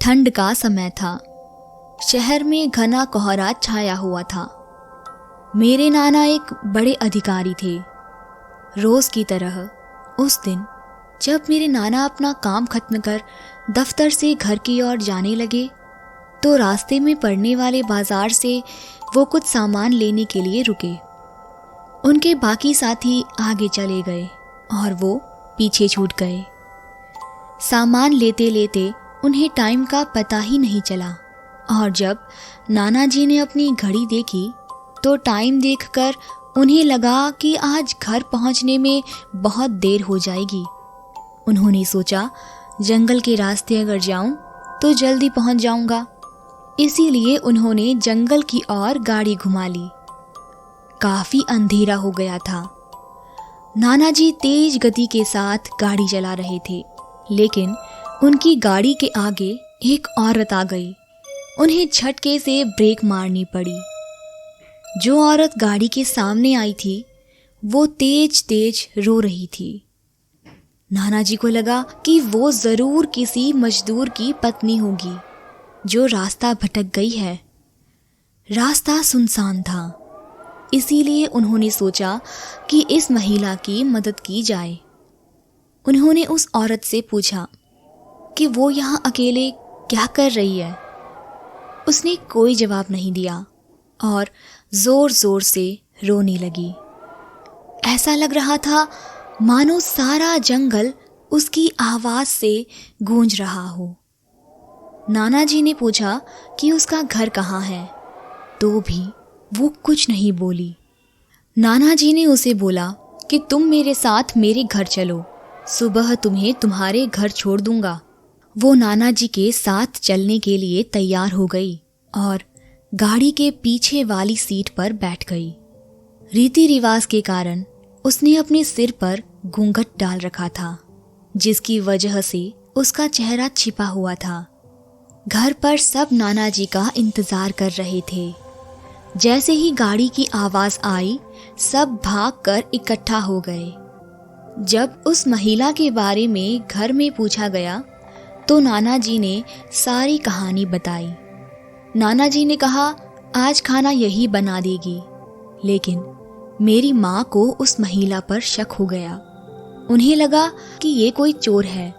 ठंड का समय था। शहर में घना कोहरा छाया हुआ था। मेरे नाना एक बड़े अधिकारी थे। रोज की तरह उस दिन जब मेरे नाना अपना काम खत्म कर दफ्तर से घर की ओर जाने लगे तो रास्ते में पड़ने वाले बाजार से वो कुछ सामान लेने के लिए रुके। उनके बाकी साथी आगे चले गए और वो पीछे छूट गए। सामान लेते लेते उन्हें टाइम का पता ही नहीं चला और जब नाना जी ने अपनी घड़ी देखी तो टाइम देखकर उन्हें लगा कि आज घर पहुंचने में बहुत देर हो जाएगी। उन्होंने सोचा जंगल के रास्ते अगर जाऊं तो जल्दी पहुंच जाऊंगा। इसीलिए उन्होंने जंगल की ओर गाड़ी घुमा ली। काफी अंधेरा हो गया था। नाना जी तेज गति के साथ गाड़ी चला रहे थे, लेकिन उनकी गाड़ी के आगे एक औरत आ गई। उन्हें झटके से ब्रेक मारनी पड़ी। जो औरत गाड़ी के सामने आई थी वो तेज तेज रो रही थी। नाना जी को लगा कि वो जरूर किसी मजदूर की पत्नी होगी जो रास्ता भटक गई है। रास्ता सुनसान था, इसीलिए उन्होंने सोचा कि इस महिला की मदद की जाए। उन्होंने उस औरत से पूछा कि वो यहाँ अकेले क्या कर रही है। उसने कोई जवाब नहीं दिया और जोर जोर से रोने लगी। ऐसा लग रहा था मानो सारा जंगल उसकी आवाज से गूंज रहा हो। नाना जी ने पूछा कि उसका घर कहाँ है, तो भी वो कुछ नहीं बोली। नाना जी ने उसे बोला कि तुम मेरे साथ मेरे घर चलो, सुबह तुम्हें तुम्हारे घर छोड़ दूंगा। वो नाना जी के साथ चलने के लिए तैयार हो गई और गाड़ी के पीछे वाली सीट पर बैठ गई। रीति रिवाज के कारण उसने अपने सिर पर घूंघट डाल रखा था, जिसकी वजह से उसका चेहरा छिपा हुआ था। घर पर सब नाना जी का इंतजार कर रहे थे। जैसे ही गाड़ी की आवाज आई, सब भागकर इकट्ठा हो गए। जब उस महिला के बारे में घर में पूछा गया तो नाना जी ने सारी कहानी बताई। नाना जी ने कहा आज खाना यही बना देगी, लेकिन मेरी माँ को उस महिला पर शक हो गया। उन्हें लगा कि ये कोई चोर है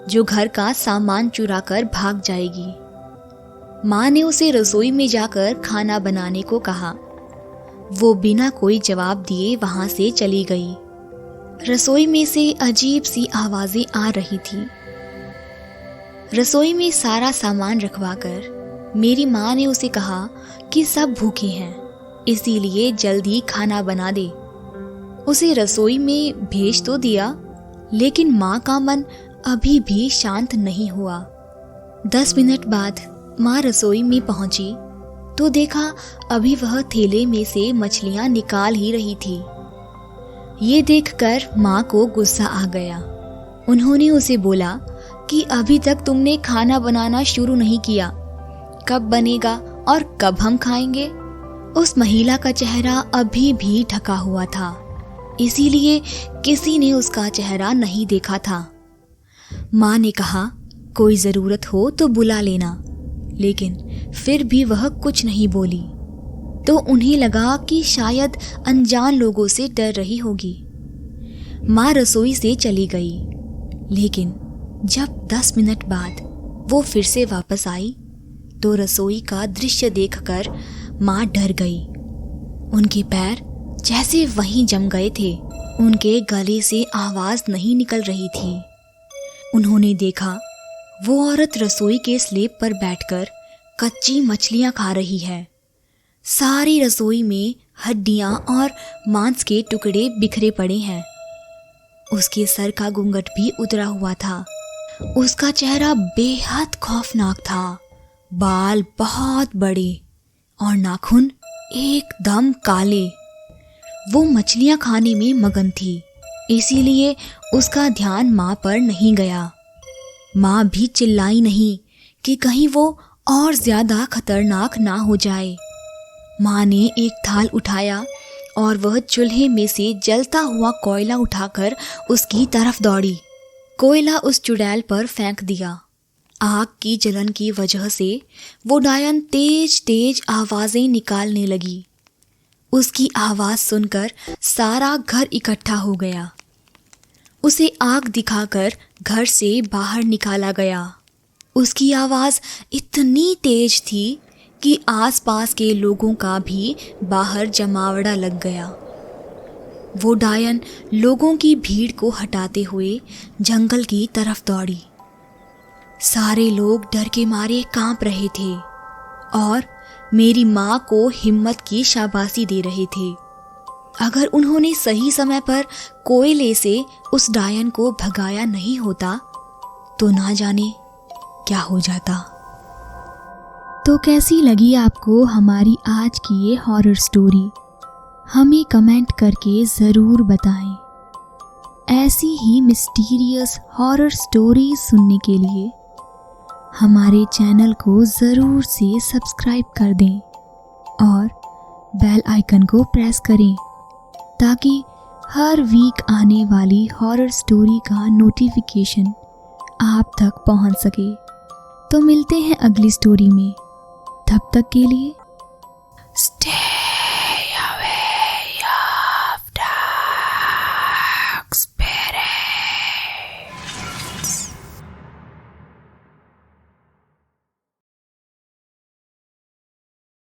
जो घर का सामान चुरा कर भाग जाएगी। माँ ने उसे रसोई में जाकर खाना बनाने को कहा। वो बिना कोई जवाब दिए वहां से चली गई। रसोई में से अजीब सी आवाजें आ रही थी। रसोई में सारा सामान रखवाकर मेरी माँ ने उसे कहा कि सब भूखे हैं, इसीलिए जल्दी खाना बना दे। उसे रसोई में भेज तो दिया, लेकिन माँ का मन अभी भी शांत नहीं हुआ। 10 मिनट बाद माँ रसोई में पहुंची तो देखा अभी वह थैले में से मछलियां निकाल ही रही थी। ये देखकर माँ को गुस्सा आ गया। उन्होंने उसे बोला कि अभी तक तुमने खाना बनाना शुरू नहीं किया, कब बनेगा और कब हम खाएंगे। उस महिला का चेहरा अभी भी ढका हुआ था, इसीलिए किसी ने उसका चेहरा नहीं देखा था। माँ ने कहा कोई जरूरत हो तो बुला लेना, लेकिन फिर भी वह कुछ नहीं बोली। तो उन्हें लगा कि शायद अनजान लोगों से डर रही होगी। माँ रसोई से चली गई, लेकिन जब 10 मिनट बाद वो फिर से वापस आई तो रसोई का दृश्य देखकर माँ डर गई। उनके पैर जैसे वहीं जम गए थे। उनके गले से आवाज नहीं निकल रही थी। उन्होंने देखा वो औरत रसोई के स्लेब पर बैठकर कच्ची मछलियां खा रही है। सारी रसोई में हड्डियां और मांस के टुकड़े बिखरे पड़े हैं। उसके सर का घूंघट भी उतरा हुआ था। उसका चेहरा बेहद खौफनाक था। बाल बहुत बड़े और नाखून एकदम काले। वो मछलियां खाने में मगन थी, इसीलिए उसका ध्यान माँ पर नहीं गया। माँ भी चिल्लाई नहीं कि कहीं वो और ज्यादा खतरनाक ना हो जाए। माँ ने एक थाल उठाया और वह चूल्हे में से जलता हुआ कोयला उठाकर उसकी तरफ दौड़ी। कोयला उस चुड़ैल पर फेंक दिया आग की जलन की वजह से वो डायन तेज तेज आवाज़ें निकालने लगी। उसकी आवाज़ सुनकर सारा घर इकट्ठा हो गया। उसे आग दिखाकर घर से बाहर निकाला गया। उसकी आवाज़ इतनी तेज थी कि आसपास के लोगों का भी बाहर जमावड़ा लग गया। वो डायन लोगों की भीड़ को हटाते हुए जंगल की तरफ दौड़ी। सारे लोग डर के मारे कांप रहे थे और मेरी माँ को हिम्मत की शाबाशी दे रहे थे। अगर उन्होंने सही समय पर कोयले से उस डायन को भगाया नहीं होता तो ना जाने क्या हो जाता। तो कैसी लगी आपको हमारी आज की ये हॉरर स्टोरी? हमें कमेंट करके ज़रूर बताएं। ऐसी ही मिस्टीरियस हॉरर स्टोरी सुनने के लिए हमारे चैनल को ज़रूर से सब्सक्राइब कर दें और बेल आइकन को प्रेस करें ताकि हर वीक आने वाली हॉरर स्टोरी का नोटिफिकेशन आप तक पहुंच सके। तो मिलते हैं अगली स्टोरी में। तब तक के लिए